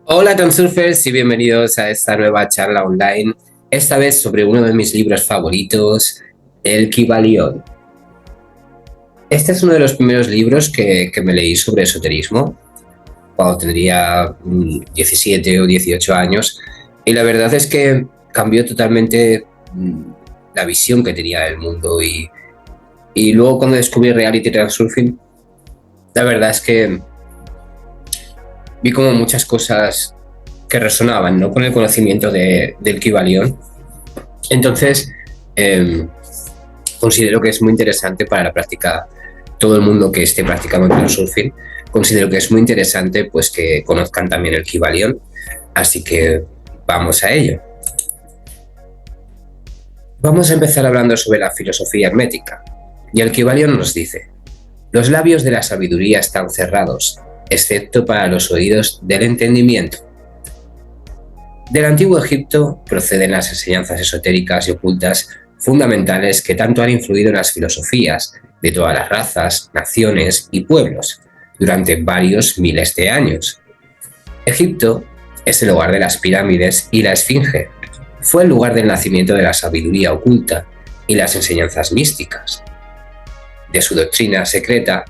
Hola Transurfers y bienvenidos a esta nueva charla online, esta vez sobre uno de mis libros favoritos, El Kybalión. Este es uno de los primeros libros que me leí sobre esoterismo cuando tendría 17 o 18 años, y la verdad es que cambió totalmente la visión que tenía del mundo, y luego cuando descubrí Reality Transurfing, la verdad es que vi como muchas cosas que resonaban, ¿no?, con el conocimiento del Kybalión. Entonces, eh, considero que es muy interesante para la práctica, todo el mundo que esté practicando Transurfing, considero que es muy interesante pues que conozcan también el Kybalión, así que vamos a ello. Vamos a empezar hablando sobre la filosofía hermética, y el Kybalión nos dice: los labios de la sabiduría están cerrados, excepto para los oídos del entendimiento. Del antiguo Egipto proceden las enseñanzas esotéricas y ocultas fundamentales que tanto han influido en las filosofías de todas las razas, naciones y pueblos durante varios miles de años. Egipto es el hogar de las pirámides y la Esfinge. Fue el lugar del nacimiento de la sabiduría oculta y las enseñanzas místicas. De su doctrina secreta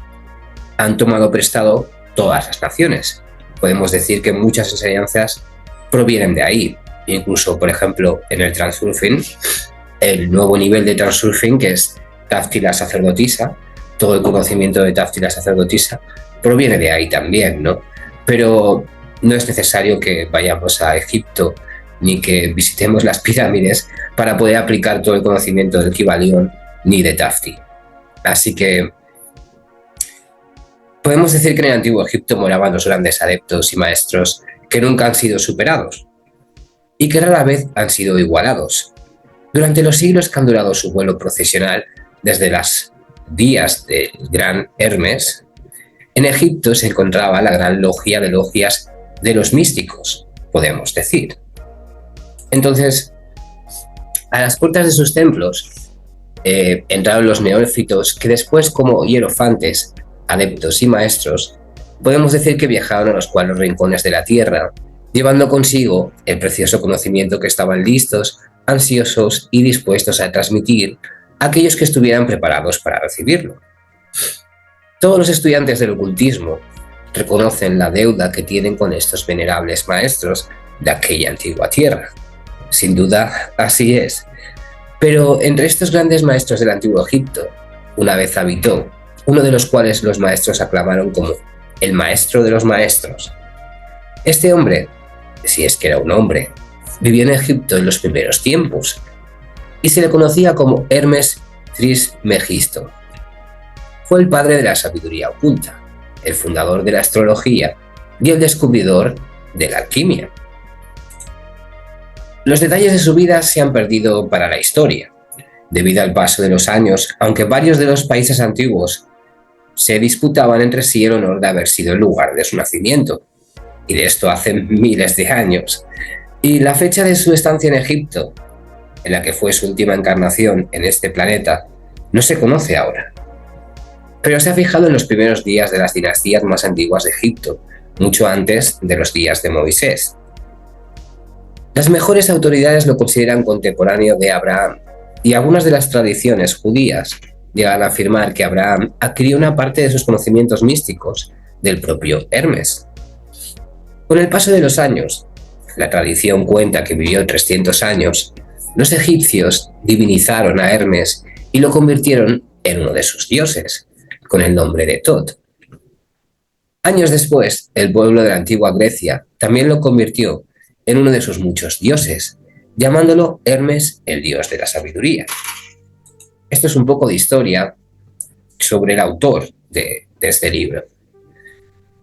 han tomado prestado todas las naciones. Podemos decir que muchas enseñanzas provienen de ahí. Incluso, por ejemplo, en el Transurfing, el nuevo nivel de Transurfing, que es Tafti la sacerdotisa, todo el conocimiento de Tafti la sacerdotisa proviene de ahí también, ¿no? Pero no es necesario que vayamos a Egipto ni que visitemos las pirámides para poder aplicar todo el conocimiento del Kybalión ni de Tafti. Así que podemos decir que en el antiguo Egipto moraban los grandes adeptos y maestros que nunca han sido superados y que rara vez han sido igualados. Durante los siglos que han durado su vuelo procesional desde las días del gran Hermes, en Egipto se encontraba la gran logia de logias de los místicos, podemos decir. Entonces, a las puertas de sus templos entraron los neófitos que después, como hierofantes, adeptos y maestros, podemos decir que viajaron a los cuatro rincones de la tierra, llevando consigo el precioso conocimiento que estaban listos, ansiosos y dispuestos a transmitir a aquellos que estuvieran preparados para recibirlo. Todos los estudiantes del ocultismo reconocen la deuda que tienen con estos venerables maestros de aquella antigua tierra. Sin duda, así es. Pero entre estos grandes maestros del antiguo Egipto, una vez habitó uno de los cuales los maestros aclamaron como el maestro de los maestros. Este hombre, si es que era un hombre, vivió en Egipto en los primeros tiempos y se le conocía como Hermes Trismegisto. Fue el padre de la sabiduría oculta, el fundador de la astrología y el descubridor de la alquimia. Los detalles de su vida se han perdido para la historia, debido al paso de los años, aunque varios de los países antiguos se disputaban entre sí el honor de haber sido el lugar de su nacimiento, y de esto hace miles de años. Y la fecha de su estancia en Egipto, en la que fue su última encarnación en este planeta, no se conoce ahora. Pero se ha fijado en los primeros días de las dinastías más antiguas de Egipto, mucho antes de los días de Moisés. Las mejores autoridades lo consideran contemporáneo de Abraham, y algunas de las tradiciones judías llegan a afirmar que Abraham adquirió una parte de sus conocimientos místicos del propio Hermes. Con el paso de los años, la tradición cuenta que vivió 300 años, los egipcios divinizaron a Hermes y lo convirtieron en uno de sus dioses, con el nombre de Tot. Años después, el pueblo de la antigua Grecia también lo convirtió en uno de sus muchos dioses, llamándolo Hermes, el dios de la sabiduría. Esto es un poco de historia sobre el autor de este libro.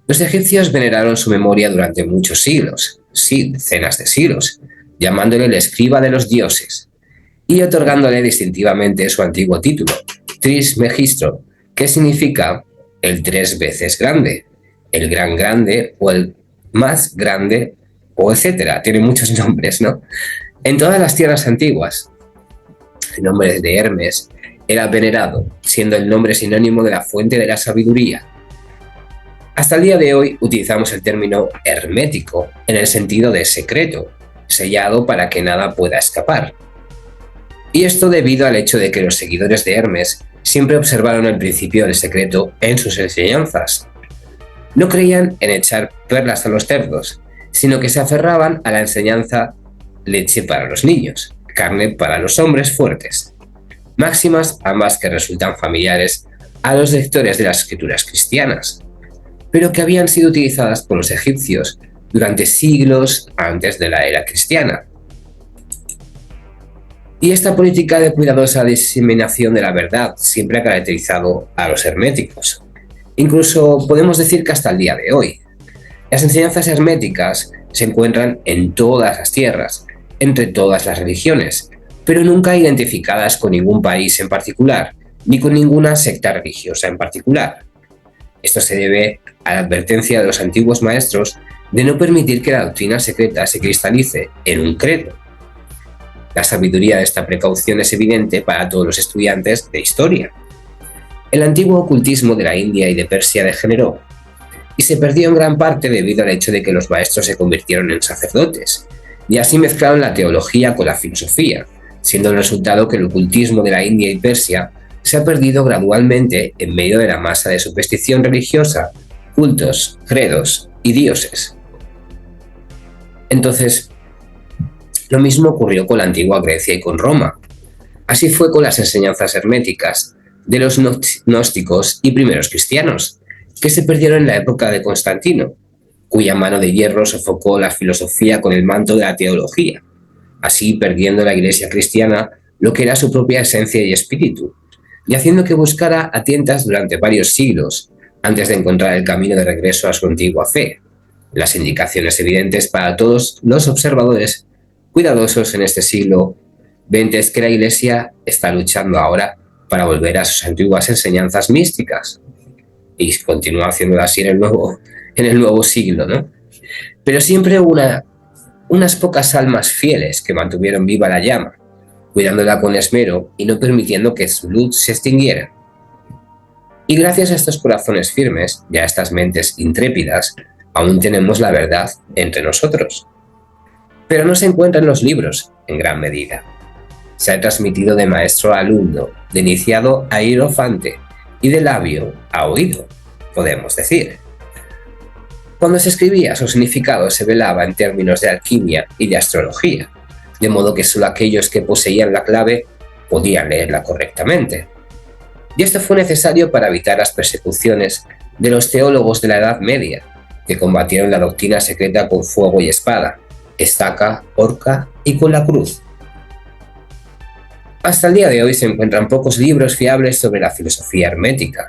Los egipcios veneraron su memoria durante muchos siglos, sí, decenas de siglos, llamándole el escriba de los dioses y otorgándole distintivamente su antiguo título, Trismegisto, que significa el tres veces grande, el gran grande o el más grande o etcétera. Tiene muchos nombres, ¿no? En todas las tierras antiguas, el nombre de Hermes era venerado, siendo el nombre sinónimo de la fuente de la sabiduría. Hasta el día de hoy utilizamos el término hermético en el sentido de secreto, sellado para que nada pueda escapar. Y esto debido al hecho de que los seguidores de Hermes siempre observaron el principio del secreto en sus enseñanzas. No creían en echar perlas a los cerdos, sino que se aferraban a la enseñanza leche para los niños, carne para los hombres fuertes. Máximas ambas que resultan familiares a los lectores de las escrituras cristianas, pero que habían sido utilizadas por los egipcios durante siglos antes de la era cristiana. Y esta política de cuidadosa diseminación de la verdad siempre ha caracterizado a los herméticos. Incluso podemos decir que hasta el día de hoy. Las enseñanzas herméticas se encuentran en todas las tierras, entre todas las religiones, pero nunca identificadas con ningún país en particular, ni con ninguna secta religiosa en particular. Esto se debe a la advertencia de los antiguos maestros de no permitir que la doctrina secreta se cristalice en un credo. La sabiduría de esta precaución es evidente para todos los estudiantes de historia. El antiguo ocultismo de la India y de Persia degeneró, y se perdió en gran parte debido al hecho de que los maestros se convirtieron en sacerdotes, y así mezclaron la teología con la filosofía, siendo el resultado que el ocultismo de la India y Persia se ha perdido gradualmente en medio de la masa de superstición religiosa, cultos, credos y dioses. Entonces, lo mismo ocurrió con la antigua Grecia y con Roma. Así fue con las enseñanzas herméticas de los gnósticos y primeros cristianos, que se perdieron en la época de Constantino, cuya mano de hierro sofocó la filosofía con el manto de la teología, así perdiendo la Iglesia cristiana lo que era su propia esencia y espíritu, y haciendo que buscara a tientas durante varios siglos antes de encontrar el camino de regreso a su antigua fe. Las indicaciones evidentes para todos los observadores cuidadosos en este siglo XX es que la Iglesia está luchando ahora para volver a sus antiguas enseñanzas místicas, y continúa haciéndolo así en el nuevo siglo, ¿no? Pero siempre unas pocas almas fieles que mantuvieron viva la llama, cuidándola con esmero y no permitiendo que su luz se extinguiera. Y gracias a estos corazones firmes y a estas mentes intrépidas, aún tenemos la verdad entre nosotros. Pero no se encuentra en los libros, en gran medida. Se ha transmitido de maestro a alumno, de iniciado a hierofante y de labio a oído, podemos decir. Cuando se escribía, su significado se velaba en términos de alquimia y de astrología, de modo que solo aquellos que poseían la clave podían leerla correctamente. Y esto fue necesario para evitar las persecuciones de los teólogos de la Edad Media, que combatieron la doctrina secreta con fuego y espada, estaca, horca y con la cruz. Hasta el día de hoy se encuentran pocos libros fiables sobre la filosofía hermética,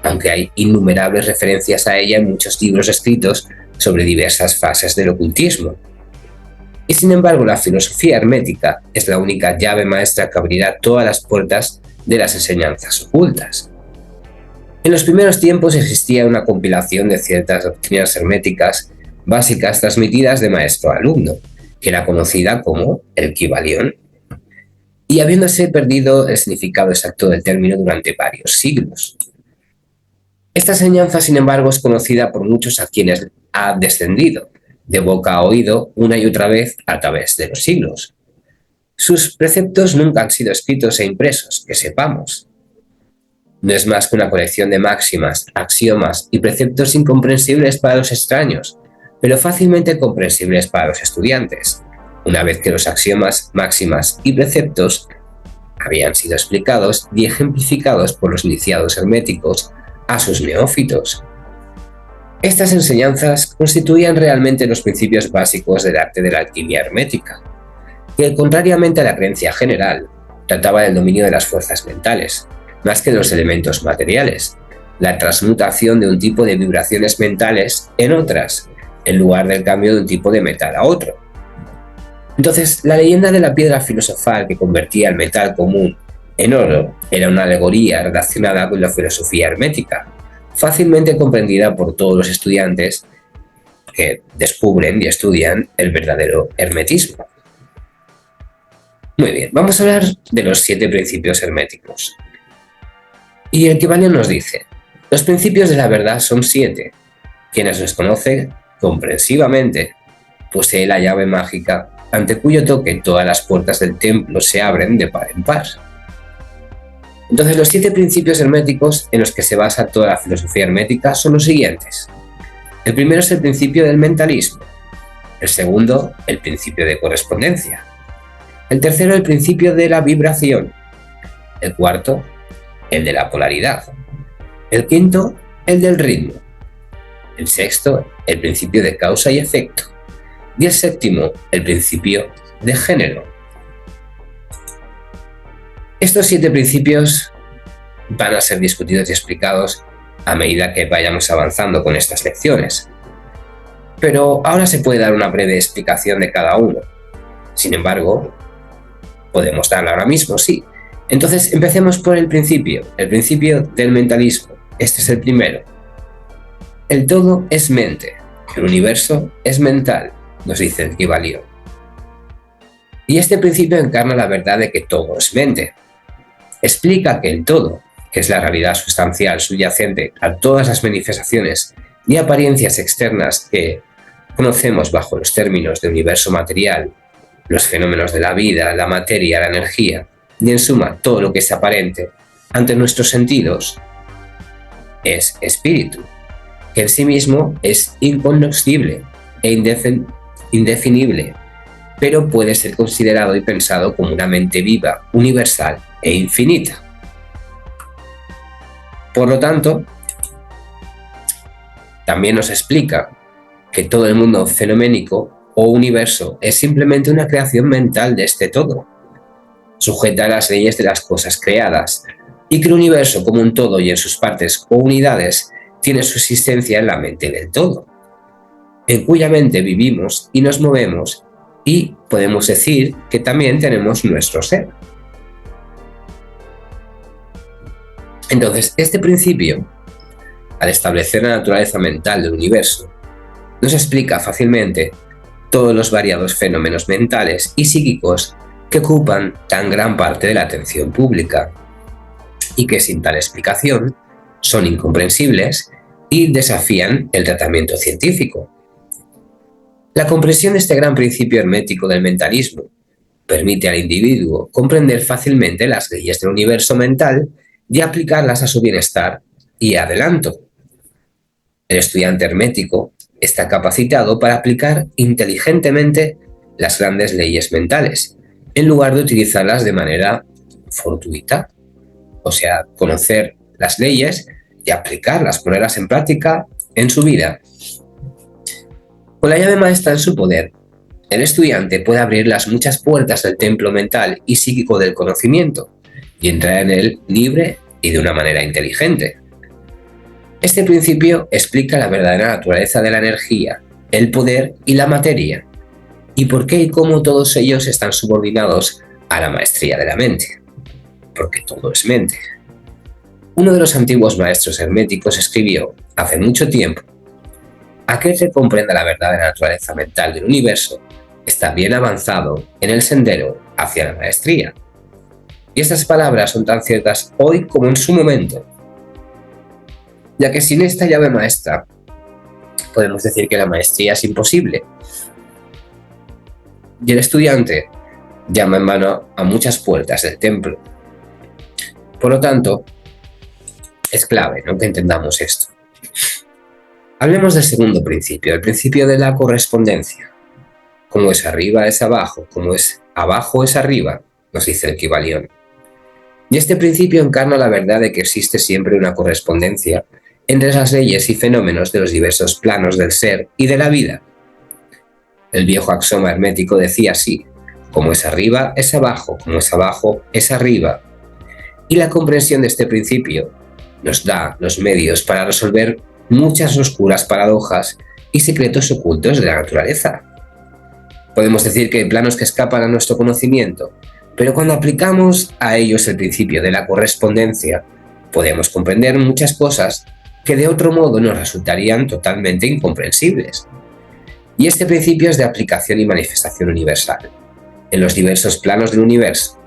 aunque hay innumerables referencias a ella en muchos libros escritos sobre diversas fases del ocultismo. Y sin embargo, la filosofía hermética es la única llave maestra que abrirá todas las puertas de las enseñanzas ocultas. En los primeros tiempos existía una compilación de ciertas doctrinas herméticas básicas transmitidas de maestro a alumno, que era conocida como el Kybalión, y habiéndose perdido el significado exacto del término durante varios siglos. Esta enseñanza, sin embargo, es conocida por muchos a quienes ha descendido, de boca a oído, una y otra vez a través de los siglos. Sus preceptos nunca han sido escritos e impresos, que sepamos. No es más que una colección de máximas, axiomas y preceptos incomprensibles para los extraños, pero fácilmente comprensibles para los estudiantes, una vez que los axiomas, máximas y preceptos habían sido explicados y ejemplificados por los iniciados herméticos a sus neófitos. Estas enseñanzas constituían realmente los principios básicos del arte de la alquimia hermética, que, contrariamente a la creencia general, trataba del dominio de las fuerzas mentales, más que de los elementos materiales, la transmutación de un tipo de vibraciones mentales en otras, en lugar del cambio de un tipo de metal a otro. Entonces, la leyenda de la piedra filosofal que convertía el metal común en oro era una alegoría relacionada con la filosofía hermética, fácilmente comprendida por todos los estudiantes que descubren y estudian el verdadero hermetismo. Muy bien, vamos a hablar de los 7 principios herméticos. Y el Kybalión nos dice: los principios de la verdad son 7, Quienes los conocen comprensivamente posee la llave mágica ante cuyo toque todas las puertas del templo se abren de par en par. Entonces, los 7 principios herméticos en los que se basa toda la filosofía hermética son los siguientes. El primero es el principio del mentalismo. El segundo, el principio de correspondencia. El tercero, el principio de la vibración. El cuarto, el de la polaridad. El quinto, el del ritmo. El sexto, el principio de causa y efecto. Y el séptimo, el principio de género. Estos 7 principios van a ser discutidos y explicados a medida que vayamos avanzando con estas lecciones. Pero ahora se puede dar una breve explicación de cada uno. Sin embargo, podemos darla ahora mismo, sí. Entonces, empecemos por el principio del mentalismo. Este es el primero. El todo es mente, el universo es mental, nos dice el Kybalión. Y este principio encarna la verdad de que todo es mente. Explica que el todo, que es la realidad sustancial subyacente a todas las manifestaciones y apariencias externas que conocemos bajo los términos de universo material, los fenómenos de la vida, la materia, la energía, y en suma todo lo que es aparente ante nuestros sentidos, es espíritu, que en sí mismo es incognoscible e indefinible, pero puede ser considerado y pensado como una mente viva, universal e infinita. Por lo tanto, también nos explica que todo el mundo fenoménico o universo es simplemente una creación mental de este todo, sujeta a las leyes de las cosas creadas, y que el universo como un todo y en sus partes o unidades tiene su existencia en la mente del todo, en cuya mente vivimos y nos movemos, y podemos decir que también tenemos nuestro ser. Entonces, este principio, al establecer la naturaleza mental del universo, nos explica fácilmente todos los variados fenómenos mentales y psíquicos que ocupan tan gran parte de la atención pública, y que sin tal explicación son incomprensibles y desafían el tratamiento científico. La comprensión de este gran principio hermético del mentalismo permite al individuo comprender fácilmente las leyes del universo mental y aplicarlas a su bienestar y adelanto. El estudiante hermético está capacitado para aplicar inteligentemente las grandes leyes mentales, en lugar de utilizarlas de manera fortuita, o sea, conocer las leyes y aplicarlas, ponerlas en práctica en su vida. Con la llave maestra en su poder, el estudiante puede abrir las muchas puertas del templo mental y psíquico del conocimiento y entrar en él libre y de una manera inteligente. Este principio explica la verdadera naturaleza de la energía, el poder y la materia, y por qué y cómo todos ellos están subordinados a la maestría de la mente, porque todo es mente. Uno de los antiguos maestros herméticos escribió, hace mucho tiempo: aquel que comprenda la verdadera naturaleza mental del universo está bien avanzado en el sendero hacia la maestría. Y estas palabras son tan ciertas hoy como en su momento, ya que sin esta llave maestra podemos decir que la maestría es imposible. Y el estudiante llama en vano a muchas puertas del templo. Por lo tanto, es clave, ¿no?, que entendamos esto. Hablemos del segundo principio, el principio de la correspondencia. Como es arriba es abajo, como es abajo es arriba, nos dice el Kybalión. Y este principio encarna la verdad de que existe siempre una correspondencia entre las leyes y fenómenos de los diversos planos del ser y de la vida. El viejo axioma hermético decía así: como es arriba es abajo, como es abajo es arriba. Y la comprensión de este principio nos da los medios para resolver muchas oscuras paradojas y secretos ocultos de la naturaleza. Podemos decir que hay planos que escapan a nuestro conocimiento, pero cuando aplicamos a ellos el principio de la correspondencia, podemos comprender muchas cosas que de otro modo nos resultarían totalmente incomprensibles. Y este principio es de aplicación y manifestación universal, en los diversos planos del universo,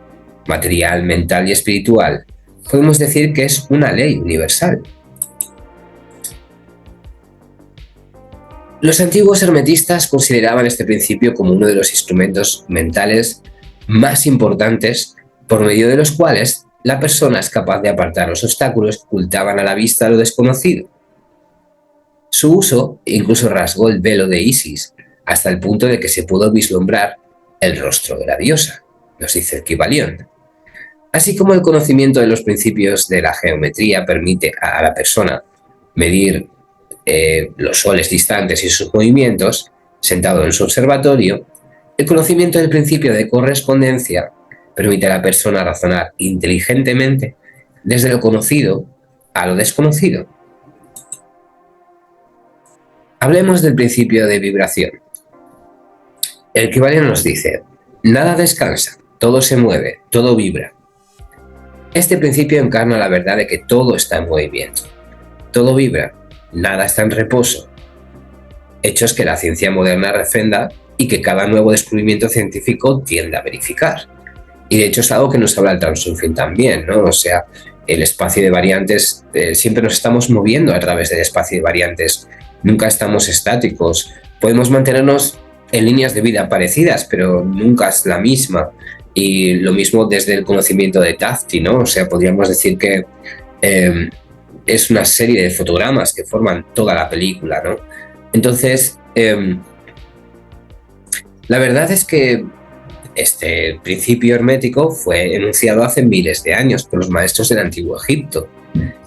material, mental y espiritual. Podemos decir que es una ley universal. Los antiguos hermetistas consideraban este principio como uno de los instrumentos mentales más importantes por medio de los cuales la persona es capaz de apartar los obstáculos que ocultaban a la vista lo desconocido. Su uso incluso rasgó el velo de Isis hasta el punto de que se pudo vislumbrar el rostro de la diosa, nos dice el Kybalión. Así como el conocimiento de los principios de la geometría permite a la persona medir los soles distantes y sus movimientos, sentado en su observatorio, el conocimiento del principio de correspondencia permite a la persona razonar inteligentemente desde lo conocido a lo desconocido. Hablemos del principio de vibración. El Kybalión nos dice: nada descansa, todo se mueve, todo vibra. Este principio encarna la verdad de que todo está en movimiento, todo vibra, nada está en reposo. Hechos que la ciencia moderna refrenda y que cada nuevo descubrimiento científico tiende a verificar. Y de hecho es algo que nos habla el Transurfing también, ¿no? O sea, el espacio de variantes, siempre nos estamos moviendo a través del espacio de variantes, nunca estamos estáticos. Podemos mantenernos en líneas de vida parecidas, pero nunca es la misma. Y lo mismo desde el conocimiento de Tafti, ¿no? O sea, podríamos decir que es una serie de fotogramas que forman toda la película, ¿no? Entonces, la verdad es que este principio hermético fue enunciado hace miles de años por los maestros del Antiguo Egipto.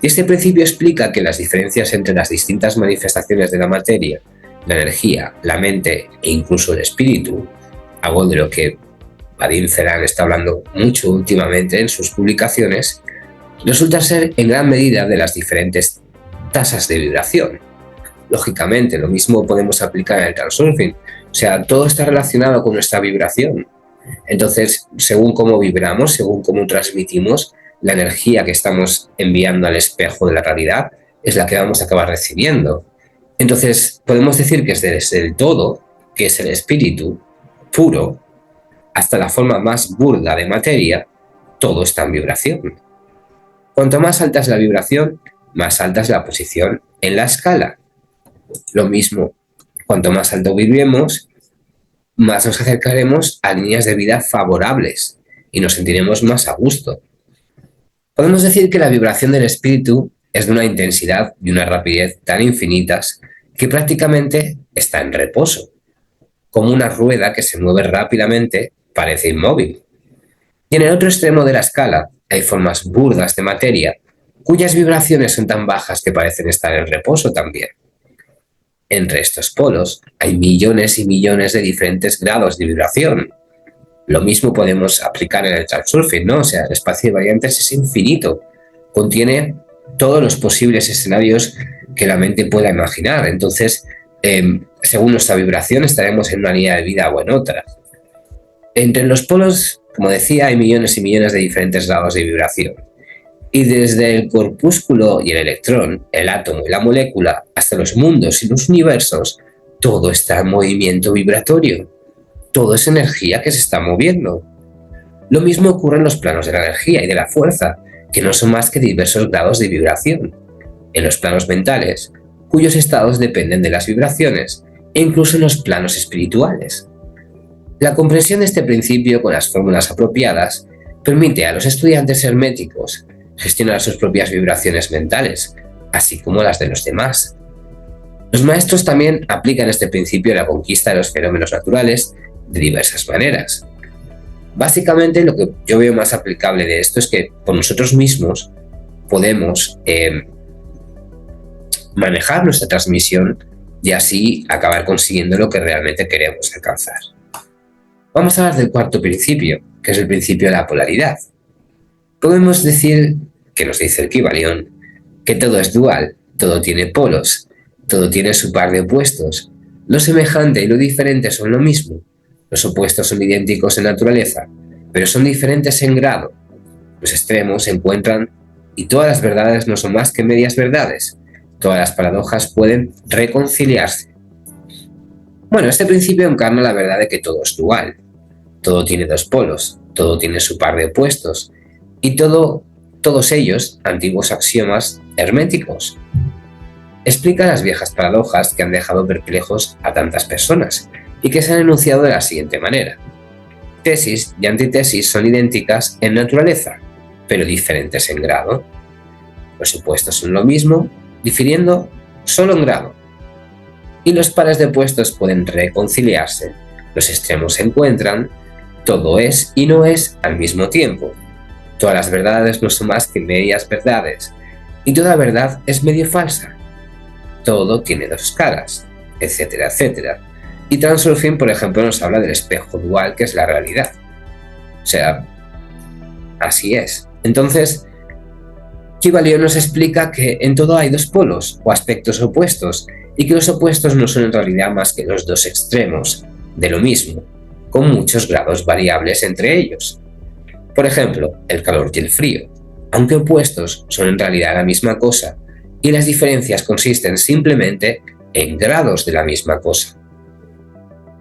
Y este principio explica que las diferencias entre las distintas manifestaciones de la materia, la energía, la mente e incluso el espíritu, algo de lo que Vadim Zeland está hablando mucho últimamente en sus publicaciones, resulta ser en gran medida de las diferentes tasas de vibración. Lógicamente, lo mismo podemos aplicar en el Transurfing. O sea, todo está relacionado con nuestra vibración. Entonces, según cómo vibramos, según cómo transmitimos, la energía que estamos enviando al espejo de la realidad es la que vamos a acabar recibiendo. Entonces, podemos decir que desde el todo, que es el espíritu puro, hasta la forma más burda de materia, todo está en vibración. Cuanto más alta es la vibración, más alta es la posición en la escala. Lo mismo, cuanto más alto vibremos, más nos acercaremos a líneas de vida favorables y nos sentiremos más a gusto. Podemos decir que la vibración del espíritu es de una intensidad y una rapidez tan infinitas que prácticamente está en reposo. Como una rueda que se mueve rápidamente, parece inmóvil. Y en el otro extremo de la escala hay formas burdas de materia cuyas vibraciones son tan bajas que parecen estar en reposo también. Entre estos polos hay millones y millones de diferentes grados de vibración. Lo mismo podemos aplicar en el Transurfing, ¿no? O sea, el espacio de variantes es infinito, contiene todos los posibles escenarios que la mente pueda imaginar. Entonces, según nuestra vibración, estaremos en una línea de vida o en otra. Entre los polos, como decía, hay millones y millones de diferentes grados de vibración. Y desde el corpúsculo y el electrón, el átomo y la molécula, hasta los mundos y los universos, todo está en movimiento vibratorio. Todo es energía que se está moviendo. Lo mismo ocurre en los planos de la energía y de la fuerza, que no son más que diversos grados de vibración. En los planos mentales, cuyos estados dependen de las vibraciones, e incluso en los planos espirituales. La comprensión de este principio con las fórmulas apropiadas permite a los estudiantes herméticos gestionar sus propias vibraciones mentales, así como las de los demás. Los maestros también aplican este principio a la conquista de los fenómenos naturales de diversas maneras. Básicamente, lo que yo veo más aplicable de esto es que por nosotros mismos podemos manejar nuestra transmisión y así acabar consiguiendo lo que realmente queremos alcanzar. Vamos a hablar del cuarto principio, que es el principio de la polaridad. Podemos decir, que nos dice el Kybalión, que todo es dual, todo tiene polos, todo tiene su par de opuestos. Lo semejante y lo diferente son lo mismo. Los opuestos son idénticos en naturaleza, pero son diferentes en grado. Los extremos se encuentran y todas las verdades no son más que medias verdades. Todas las paradojas pueden reconciliarse. Bueno, este principio encarna la verdad de que todo es dual. Todo tiene dos polos, todo tiene su par de opuestos, y todos ellos antiguos axiomas herméticos. explica las viejas paradojas que han dejado perplejos a tantas personas y que se han enunciado de la siguiente manera. Tesis y antítesis son idénticas en naturaleza, pero diferentes en grado. Los opuestos son lo mismo, difiriendo solo en grado. Y los pares de opuestos pueden reconciliarse, los extremos se encuentran, todo es y no es al mismo tiempo. Todas las verdades no son más que medias verdades, y toda verdad es medio falsa. Todo tiene dos caras, etcétera, etcétera. Y Transurfing, por ejemplo, nos habla del espejo dual que es la realidad. O sea, así es. Entonces, Kybalion nos explica que en todo hay dos polos o aspectos opuestos y que los opuestos no son en realidad más que los dos extremos de lo mismo, con muchos grados variables entre ellos. Por ejemplo, el calor y el frío, aunque opuestos, son en realidad la misma cosa y las diferencias consisten simplemente en grados de la misma cosa.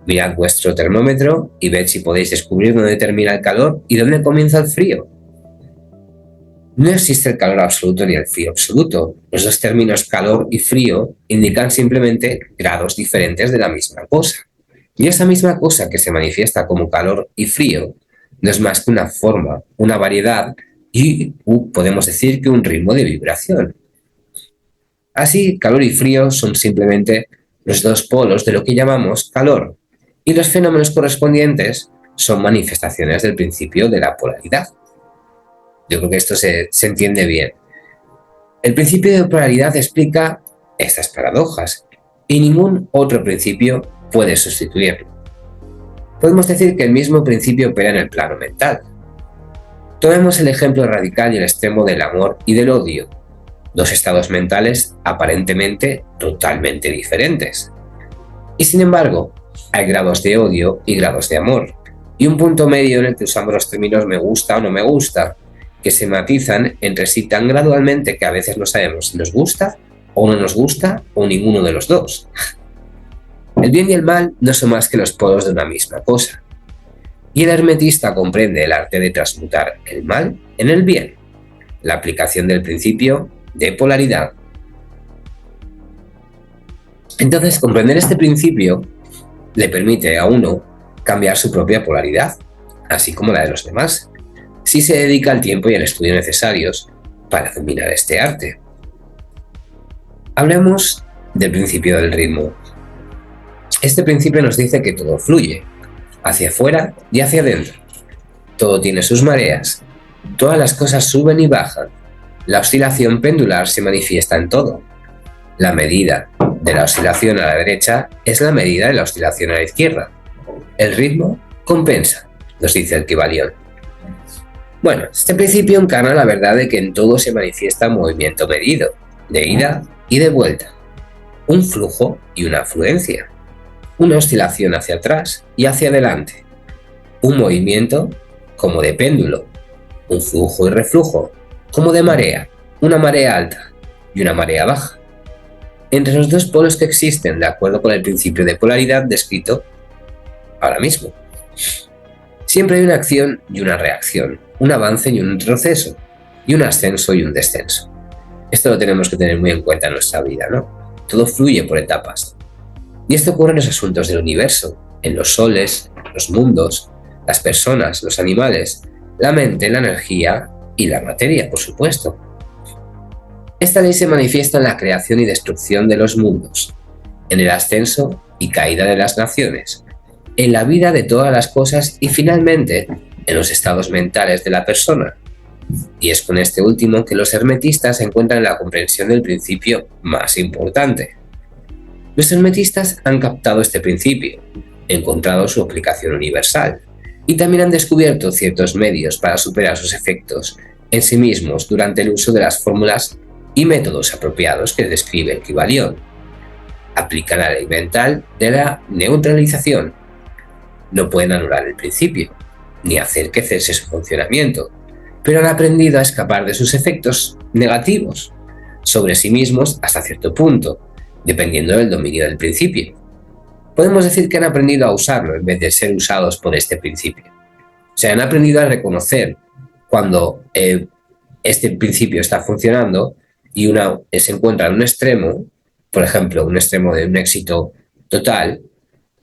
Mirad vuestro termómetro y ved si podéis descubrir dónde termina el calor y dónde comienza el frío. No existe el calor absoluto ni el frío absoluto. Los dos términos calor y frío indican simplemente grados diferentes de la misma cosa. Y esa misma cosa que se manifiesta como calor y frío no es más que una forma, una variedad y podemos decir que un ritmo de vibración. Así, calor y frío son simplemente los dos polos de lo que llamamos calor, y los fenómenos correspondientes son manifestaciones del principio de la polaridad. Yo creo que esto se entiende bien. El principio de polaridad explica estas paradojas, y ningún otro principio puede sustituirlo. Podemos decir que el mismo principio opera en el plano mental. Tomemos el ejemplo radical y el extremo del amor y del odio, dos estados mentales aparentemente totalmente diferentes. Y sin embargo, hay grados de odio y grados de amor, y un punto medio en el que usamos los términos me gusta o no me gusta, que se matizan entre sí tan gradualmente que a veces no sabemos si nos gusta o no nos gusta o ninguno de los dos. El bien y el mal no son más que los polos de una misma cosa, y el hermetista comprende el arte de transmutar el mal en el bien, la aplicación del principio de polaridad. Entonces, comprender este principio le permite a uno cambiar su propia polaridad, así como la de los demás, si se dedica el tiempo y el estudio necesarios para dominar este arte. Hablemos del principio del ritmo. Este principio nos dice que todo fluye, hacia afuera y hacia adentro. Todo tiene sus mareas, todas las cosas suben y bajan. La oscilación pendular se manifiesta en todo. La medida de la oscilación a la derecha es la medida de la oscilación a la izquierda. El ritmo compensa, nos dice el Kybalion. Bueno, este principio encarna la verdad de que en todo se manifiesta movimiento medido, de ida y de vuelta, un flujo y una afluencia, una oscilación hacia atrás y hacia adelante, un movimiento como de péndulo, un flujo y reflujo, como de marea, una marea alta y una marea baja. Entre los dos polos que existen de acuerdo con el principio de polaridad descrito ahora mismo. Siempre hay una acción y una reacción, un avance y un retroceso, y un ascenso y un descenso. Esto lo tenemos que tener muy en cuenta en nuestra vida, ¿no? Todo fluye por etapas. Y esto ocurre en los asuntos del universo, en los soles, los mundos, las personas, los animales, la mente, la energía y la materia, por supuesto. Esta ley se manifiesta en la creación y destrucción de los mundos, en el ascenso y caída de las naciones, en la vida de todas las cosas y finalmente en los estados mentales de la persona. Y es con este último que los hermetistas encuentran la comprensión del principio más importante. Los hermetistas han captado este principio, encontrado su aplicación universal y también han descubierto ciertos medios para superar sus efectos en sí mismos durante el uso de las fórmulas y métodos apropiados que describe el Kybalion. Aplican la ley mental de la neutralización. No pueden anular el principio, ni hacer que cese su funcionamiento, pero han aprendido a escapar de sus efectos negativos sobre sí mismos hasta cierto punto, dependiendo del dominio del principio. Podemos decir que han aprendido a usarlo en vez de ser usados por este principio. O sea, han aprendido a reconocer cuando este principio está funcionando y se encuentra en un extremo por ejemplo, un extremo de un éxito total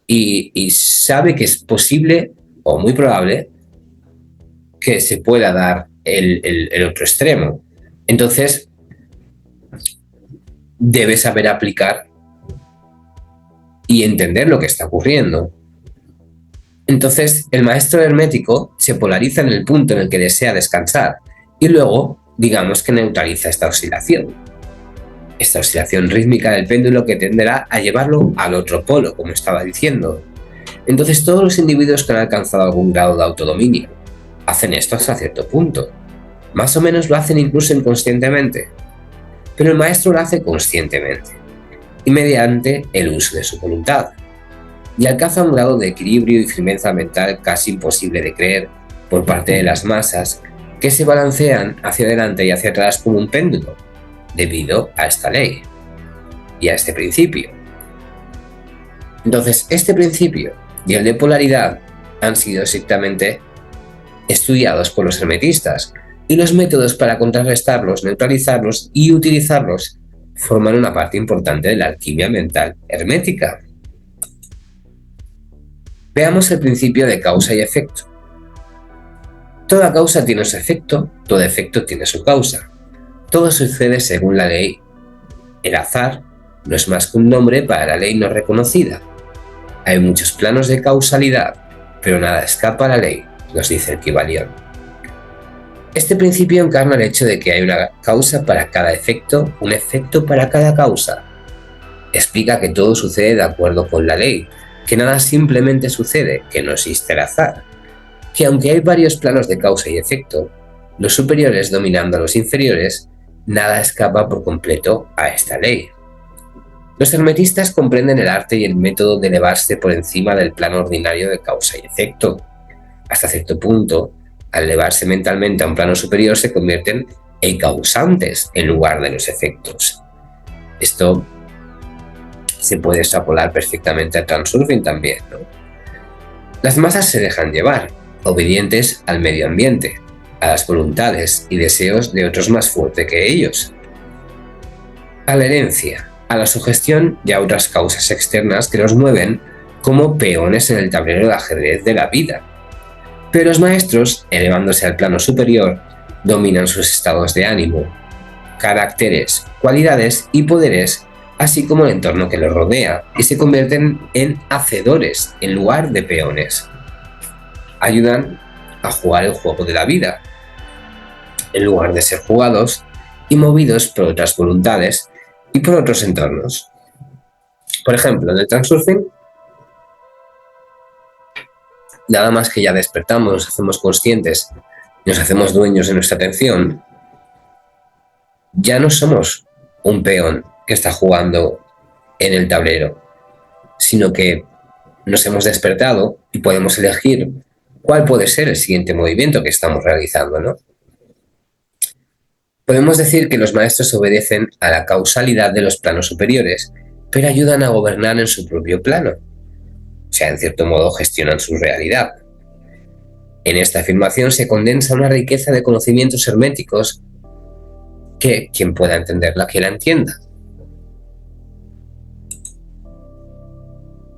y sabe que es posible o muy probable que se pueda dar el otro extremo. Entonces, debe saber aplicar y entender lo que está ocurriendo. Entonces, el maestro hermético se polariza en el punto en el que desea descansar y luego, digamos que neutraliza esta oscilación rítmica del péndulo que tenderá a llevarlo al otro polo, como estaba diciendo. Entonces, todos los individuos que han alcanzado algún grado de autodominio hacen esto hasta cierto punto. Más o menos lo hacen incluso inconscientemente, pero el maestro lo hace conscientemente y mediante el uso de su voluntad, y alcanza un grado de equilibrio y firmeza mental casi imposible de creer por parte de las masas que se balancean hacia adelante y hacia atrás como un péndulo, debido a esta ley y a este principio. Entonces, este principio y el de polaridad han sido estrictamente estudiados por los hermetistas, y los métodos para contrarrestarlos, neutralizarlos y utilizarlos forman una parte importante de la alquimia mental hermética. Veamos el principio de causa y efecto. Toda causa tiene su efecto, todo efecto tiene su causa. Todo sucede según la ley. El azar no es más que un nombre para la ley no reconocida. Hay muchos planos de causalidad, pero nada escapa a la ley, nos dice el Kybalión. Este principio encarna el hecho de que hay una causa para cada efecto, un efecto para cada causa. Explica que todo sucede de acuerdo con la ley, que nada simplemente sucede, que no existe el azar, que aunque hay varios planos de causa y efecto, los superiores dominando a los inferiores, nada escapa por completo a esta ley. Los hermetistas comprenden el arte y el método de elevarse por encima del plano ordinario de causa y efecto. Hasta cierto punto, al elevarse mentalmente a un plano superior, se convierten en causantes en lugar de los efectos. Esto se puede extrapolar perfectamente al transurfing también, ¿no? Las masas se dejan llevar, obedientes al medio ambiente, a las voluntades y deseos de otros más fuertes que ellos, a la herencia, a la sugestión y a otras causas externas que los mueven como peones en el tablero de ajedrez de la vida. Pero los maestros, elevándose al plano superior, dominan sus estados de ánimo, caracteres, cualidades y poderes, así como el entorno que los rodea, y se convierten en hacedores en lugar de peones. Ayudan a jugar el juego de la vida, en lugar de ser jugados y movidos por otras voluntades y por otros entornos. Por ejemplo, en el transurfing, nada más que ya despertamos, nos hacemos conscientes, nos hacemos dueños de nuestra atención, ya no somos un peón que está jugando en el tablero, sino que nos hemos despertado y podemos elegir cuál puede ser el siguiente movimiento que estamos realizando, ¿no? Podemos decir que los maestros obedecen a la causalidad de los planos superiores, pero ayudan a gobernar en su propio plano. O sea, en cierto modo gestionan su realidad. En esta afirmación se condensa una riqueza de conocimientos herméticos que quien pueda entenderla, que la entienda.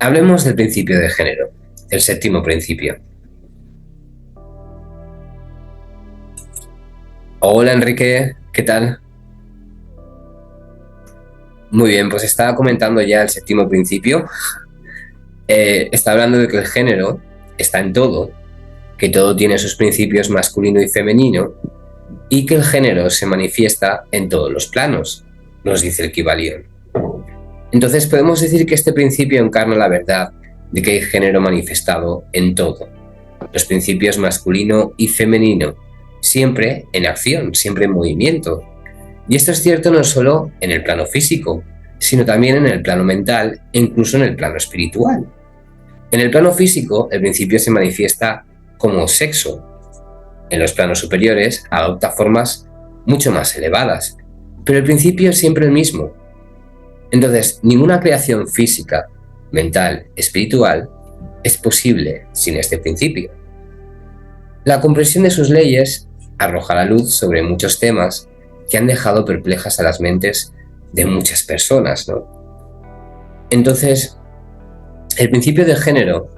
Hablemos del principio de género, el séptimo principio. Hola Enrique, ¿qué tal? Muy bien, pues estaba comentando ya el séptimo principio. Está hablando de que el género está en todo, que todo tiene sus principios masculino y femenino, y que el género se manifiesta en todos los planos, nos dice el Kybalión. Entonces podemos decir que este principio encarna la verdad de que hay género manifestado en todo, los principios masculino y femenino, siempre en acción, siempre en movimiento. Y esto es cierto no solo en el plano físico, sino también en el plano mental e incluso en el plano espiritual. En el plano físico, el principio se manifiesta como sexo. En los planos superiores adopta formas mucho más elevadas, pero el principio es siempre el mismo. Entonces, ninguna creación física, mental, espiritual es posible sin este principio. La comprensión de sus leyes arroja la luz sobre muchos temas que han dejado perplejas a las mentes de muchas personas, ¿no? Entonces, el principio de género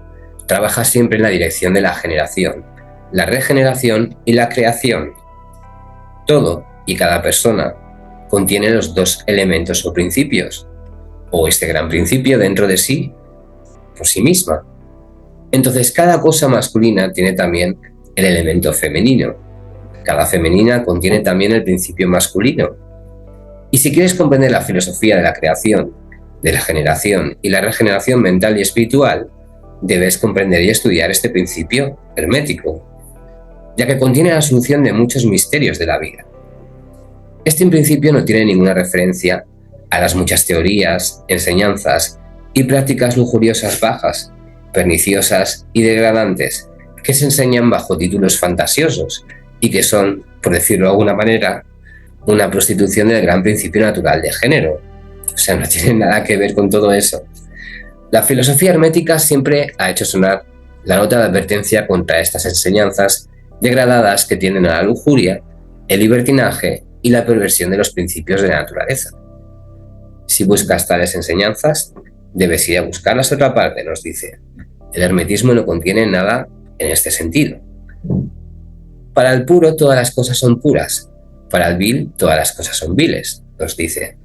trabaja siempre en la dirección de la generación, la regeneración y la creación. Todo y cada persona contiene los dos elementos o principios, o este gran principio dentro de sí, por sí misma. Entonces, cada cosa masculina tiene también el elemento femenino. Cada femenina contiene también el principio masculino. Y si quieres comprender la filosofía de la creación, de la generación y la regeneración mental y espiritual, debes comprender y estudiar este principio hermético, ya que contiene la solución de muchos misterios de la vida. Este principio no tiene ninguna referencia a las muchas teorías, enseñanzas y prácticas lujuriosas bajas, perniciosas y degradantes que se enseñan bajo títulos fantasiosos y que son, por decirlo de alguna manera, una prostitución del gran principio natural de género. O sea, no tiene nada que ver con todo eso. La filosofía hermética siempre ha hecho sonar la nota de advertencia contra estas enseñanzas degradadas que tienden a la lujuria, el libertinaje y la perversión de los principios de la naturaleza. Si buscas tales enseñanzas, debes ir a buscarlas a otra parte, nos dice. El hermetismo no contiene nada en este sentido. Para el puro todas las cosas son puras, para el vil todas las cosas son viles, nos dice.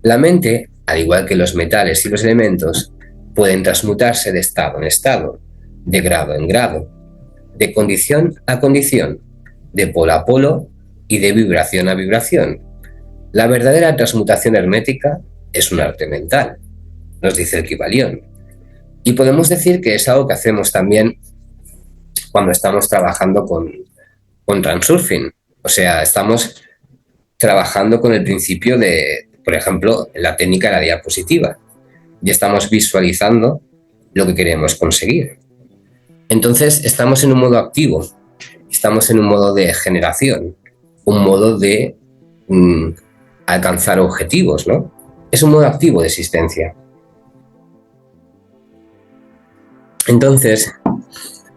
La mente, al igual que los metales y los elementos, pueden transmutarse de estado en estado, de grado en grado, de condición a condición, de polo a polo y de vibración a vibración. La verdadera transmutación hermética es un arte mental, nos dice el Kybalión. Y podemos decir que es algo que hacemos también cuando estamos trabajando con Transurfing. O sea, estamos trabajando con el principio de, por ejemplo, la técnica de la diapositiva. Y estamos visualizando lo que queremos conseguir. Entonces, estamos en un modo activo, estamos en un modo de generación, un modo de alcanzar objetivos, ¿no? Es un modo activo de existencia. Entonces,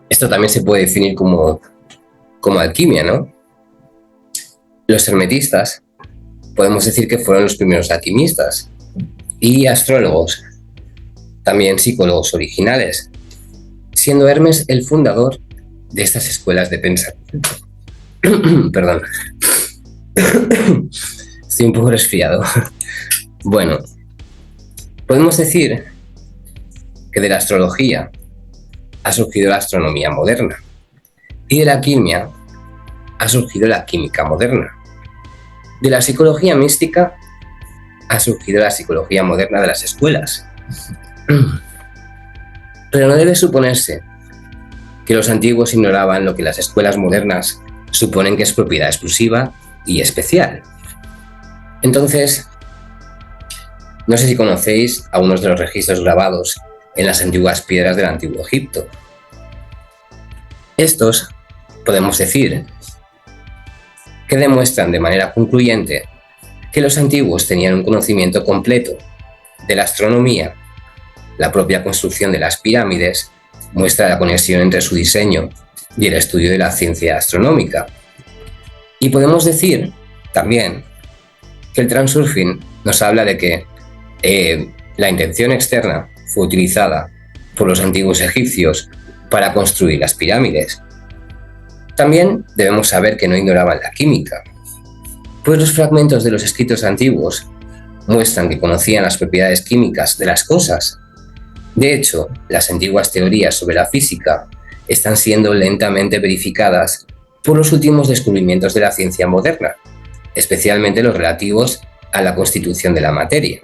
esto también se puede definir como alquimia, ¿no? Los hermetistas podemos decir que fueron los primeros alquimistas y astrólogos, también psicólogos originales, siendo Hermes el fundador de estas escuelas de pensamiento. Perdón. Estoy un poco resfriado. Bueno, podemos decir que de la astrología ha surgido la astronomía moderna y de la alquimia ha surgido la química moderna. De la psicología mística ha surgido la psicología moderna de las escuelas. Pero no debe suponerse que los antiguos ignoraban lo que las escuelas modernas suponen que es propiedad exclusiva y especial. Entonces, no sé si conocéis algunos de los registros grabados en las antiguas piedras del Antiguo Egipto. Estos, podemos decir, que demuestran de manera concluyente que los antiguos tenían un conocimiento completo de la astronomía. La propia construcción de las pirámides muestra la conexión entre su diseño y el estudio de la ciencia astronómica. Y podemos decir también que el Transurfing nos habla de que la intención externa fue utilizada por los antiguos egipcios para construir las pirámides. También debemos saber que no ignoraban la química, pues los fragmentos de los escritos antiguos muestran que conocían las propiedades químicas de las cosas. De hecho, las antiguas teorías sobre la física están siendo lentamente verificadas por los últimos descubrimientos de la ciencia moderna, especialmente los relativos a la constitución de la materia.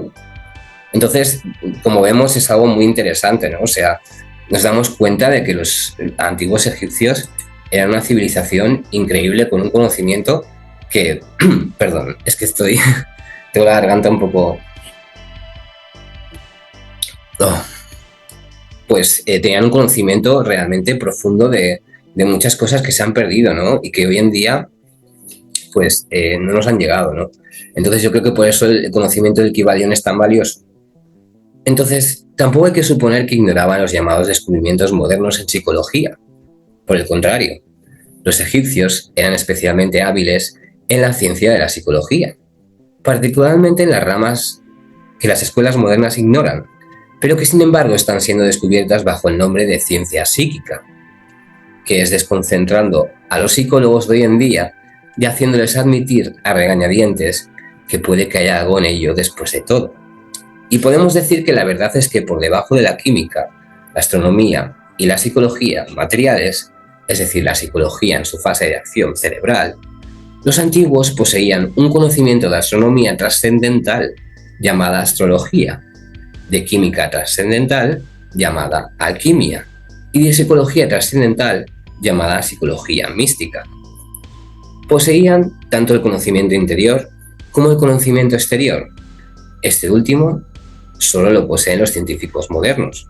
Entonces, como vemos, es algo muy interesante, ¿no? O sea, nos damos cuenta de que los antiguos egipcios eran una civilización increíble con un conocimiento que, perdón, es que tengo la garganta un poco... Oh. Pues tenían un conocimiento realmente profundo de muchas cosas que se han perdido, ¿no? Y que hoy en día, pues, no nos han llegado, ¿no? Entonces yo creo que por eso el conocimiento del Kybalión es tan valioso. Entonces, tampoco hay que suponer que ignoraban los llamados descubrimientos modernos en psicología. Por el contrario, los egipcios eran especialmente hábiles en la ciencia de la psicología, particularmente en las ramas que las escuelas modernas ignoran, pero que sin embargo están siendo descubiertas bajo el nombre de ciencia psíquica, que es desconcentrando a los psicólogos de hoy en día y haciéndoles admitir a regañadientes que puede que haya algo en ello después de todo. Y podemos decir que la verdad es que por debajo de la química, la astronomía y la psicología materiales, es decir, la psicología en su fase de acción cerebral, los antiguos poseían un conocimiento de astronomía trascendental llamada astrología, de química trascendental llamada alquimia y de psicología trascendental llamada psicología mística. Poseían tanto el conocimiento interior como el conocimiento exterior. Este último solo lo poseen los científicos modernos.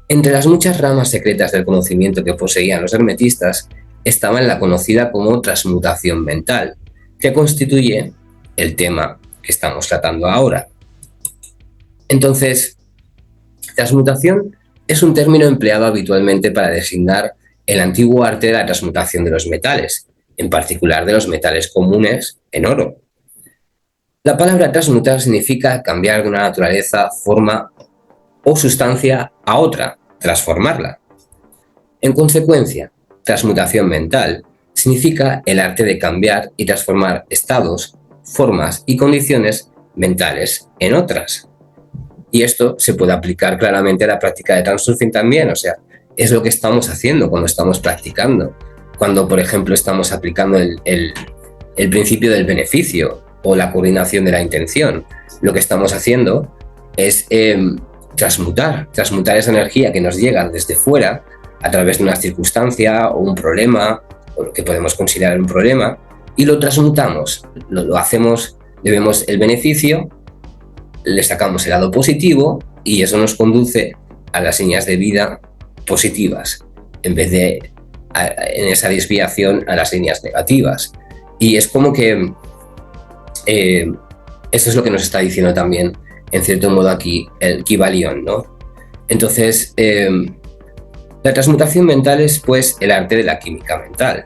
Entre las muchas ramas secretas del conocimiento que poseían los hermetistas estaba la conocida como transmutación mental, que constituye el tema que estamos tratando ahora. Entonces, transmutación es un término empleado habitualmente para designar el antiguo arte de la transmutación de los metales, en particular de los metales comunes en oro. La palabra transmutar significa cambiar de una naturaleza, forma o sustancia a otra, transformarla. En consecuencia, transmutación mental significa el arte de cambiar y transformar estados, formas y condiciones mentales en otras. Y esto se puede aplicar claramente a la práctica de Transurfing también, o sea, es lo que estamos haciendo cuando estamos practicando. Cuando, por ejemplo, estamos aplicando el principio del beneficio o la coordinación de la intención, lo que estamos haciendo es transmutar esa energía que nos llega desde fuera a través de una circunstancia o un problema, o lo que podemos considerar un problema, y lo transmutamos, lo hacemos, le vemos el beneficio, le sacamos el lado positivo y eso nos conduce a las líneas de vida positivas, en vez de en esa desviación a las líneas negativas. Y es como que eso es lo que nos está diciendo también, en cierto modo aquí, el Kybalión, ¿no? Entonces, la transmutación mental es pues el arte de la química mental.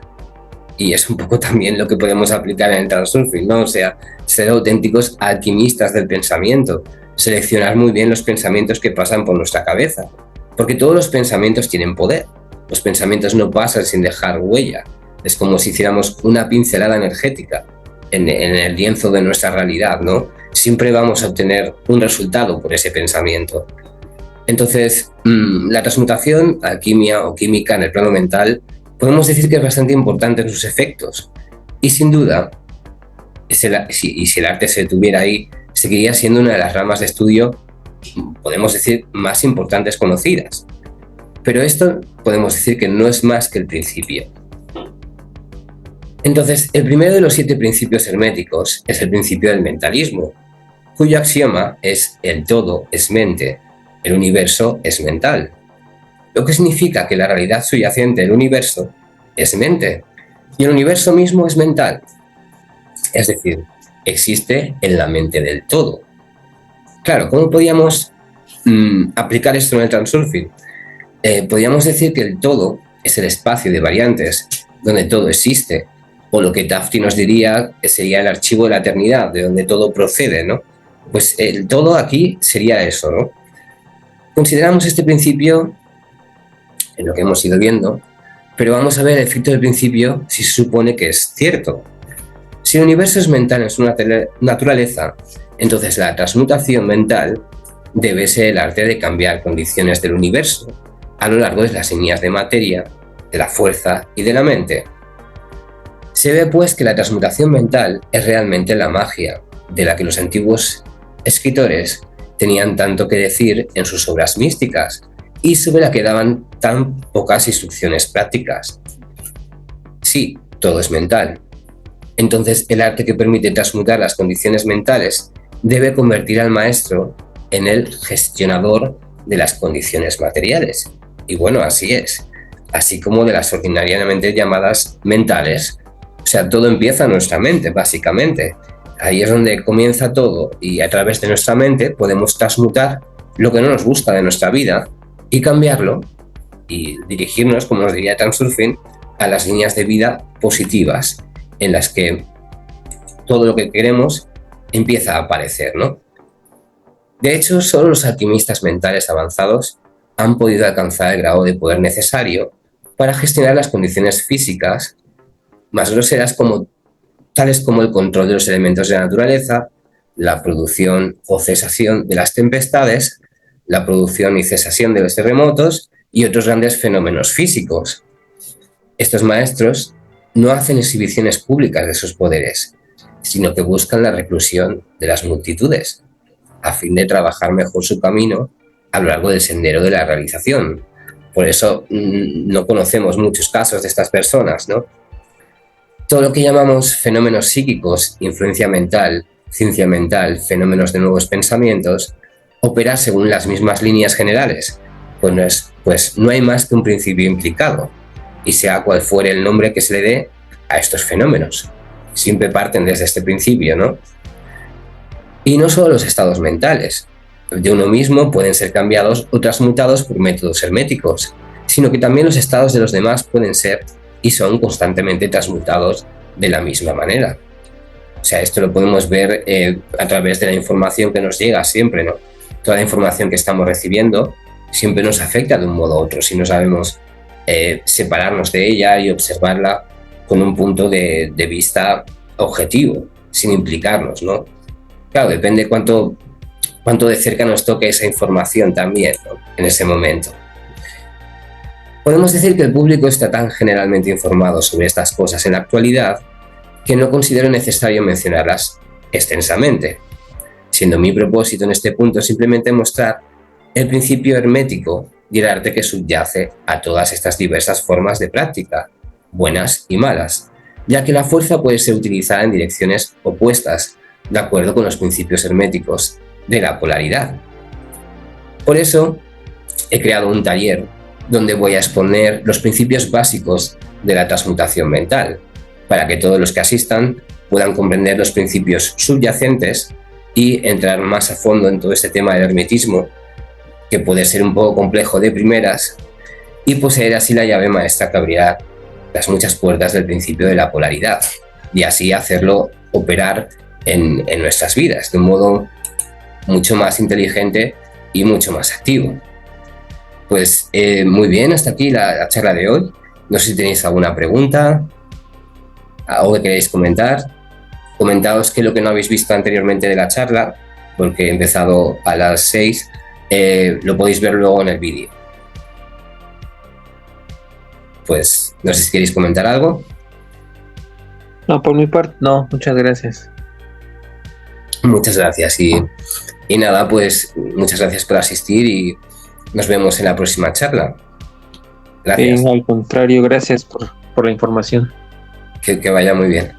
Y es un poco también lo que podemos aplicar en el Transurfing, ¿no? O sea, ser auténticos alquimistas del pensamiento, seleccionar muy bien los pensamientos que pasan por nuestra cabeza, porque todos los pensamientos tienen poder. Los pensamientos no pasan sin dejar huella. Es como si hiciéramos una pincelada energética en el lienzo de nuestra realidad, ¿no? Siempre vamos a obtener un resultado por ese pensamiento. Entonces, la transmutación, alquimia o química en el plano mental, podemos decir que es bastante importante en sus efectos. Y sin duda, si el arte se tuviera ahí, seguiría siendo una de las ramas de estudio, podemos decir, más importantes conocidas. Pero esto podemos decir que no es más que el principio. Entonces, el primero de los 7 principios herméticos es el principio del mentalismo, cuyo axioma es el todo es mente, el universo es mental. Lo que significa que la realidad subyacente del universo es mente y el universo mismo es mental. Es decir, existe en la mente del todo. Claro, ¿cómo podríamos aplicar esto en el Transurfing? Podríamos decir que el todo es el espacio de variantes donde todo existe, o lo que Tafti nos diría sería el archivo de la eternidad, de donde todo procede, ¿no? Pues el todo aquí sería eso, ¿no? Consideramos este principio en lo que hemos ido viendo, pero vamos a ver el efecto del principio si se supone que es cierto. Si el universo es mental en su naturaleza, entonces la transmutación mental debe ser el arte de cambiar condiciones del universo a lo largo de las líneas de materia, de la fuerza y de la mente. Se ve pues que la transmutación mental es realmente la magia de la que los antiguos escritores tenían tanto que decir en sus obras místicas y sobre la que daban tan pocas instrucciones prácticas. Sí, todo es mental. Entonces el arte que permite transmutar las condiciones mentales debe convertir al maestro en el gestionador de las condiciones materiales. Y bueno, así es. Así como de las ordinariamente llamadas mentales. O sea, todo empieza en nuestra mente, básicamente. Ahí es donde comienza todo y a través de nuestra mente podemos transmutar lo que no nos gusta de nuestra vida y cambiarlo y dirigirnos, como nos diría Transurfing, a las líneas de vida positivas en las que todo lo que queremos empieza a aparecer, ¿no? De hecho, solo los alquimistas mentales avanzados han podido alcanzar el grado de poder necesario para gestionar las condiciones físicas más groseras tales como el control de los elementos de la naturaleza, la producción o cesación de las tempestades, la producción y cesación de los terremotos y otros grandes fenómenos físicos. Estos maestros no hacen exhibiciones públicas de sus poderes, sino que buscan la reclusión de las multitudes, a fin de trabajar mejor su camino a lo largo del sendero de la realización. Por eso no conocemos muchos casos de estas personas, ¿no? Todo lo que llamamos fenómenos psíquicos, influencia mental, ciencia mental, fenómenos de nuevos pensamientos, opera según las mismas líneas generales, pues no hay más que un principio implicado, y sea cual fuere el nombre que se le dé a estos fenómenos. Siempre parten desde este principio, ¿no? Y no solo los estados mentales de uno mismo pueden ser cambiados o transmutados por métodos herméticos, sino que también los estados de los demás pueden ser y son constantemente transmutados de la misma manera. O sea, esto lo podemos ver a través de la información que nos llega siempre, ¿no? Toda la información que estamos recibiendo siempre nos afecta de un modo u otro si no sabemos separarnos de ella y observarla con un punto de vista objetivo, sin implicarnos, ¿no? Claro, depende cuánto de cerca nos toque esa información también, ¿no? En ese momento. Podemos decir que el público está tan generalmente informado sobre estas cosas en la actualidad que no considero necesario mencionarlas extensamente, siendo mi propósito en este punto simplemente mostrar el principio hermético y el arte que subyace a todas estas diversas formas de práctica, buenas y malas, ya que la fuerza puede ser utilizada en direcciones opuestas, de acuerdo con los principios herméticos de la polaridad. Por eso, he creado un taller donde voy a exponer los principios básicos de la transmutación mental, para que todos los que asistan puedan comprender los principios subyacentes y entrar más a fondo en todo este tema del hermetismo, que puede ser un poco complejo de primeras, y poseer así la llave maestra que abrirá las muchas puertas del principio de la polaridad, y así hacerlo operar en nuestras vidas de un modo mucho más inteligente y mucho más activo. Pues muy bien, hasta aquí la charla de hoy. No sé si tenéis alguna pregunta, algo que queréis comentar. Comentaos qué es lo que no habéis visto anteriormente de la charla, porque he empezado a las 6, lo podéis ver luego en el vídeo. Pues no sé si queréis comentar algo. No, por mi parte, no, muchas gracias. Muchas gracias y nada, pues muchas gracias por asistir y nos vemos en la próxima charla. Gracias. Al contrario, gracias por la información. Que vaya muy bien.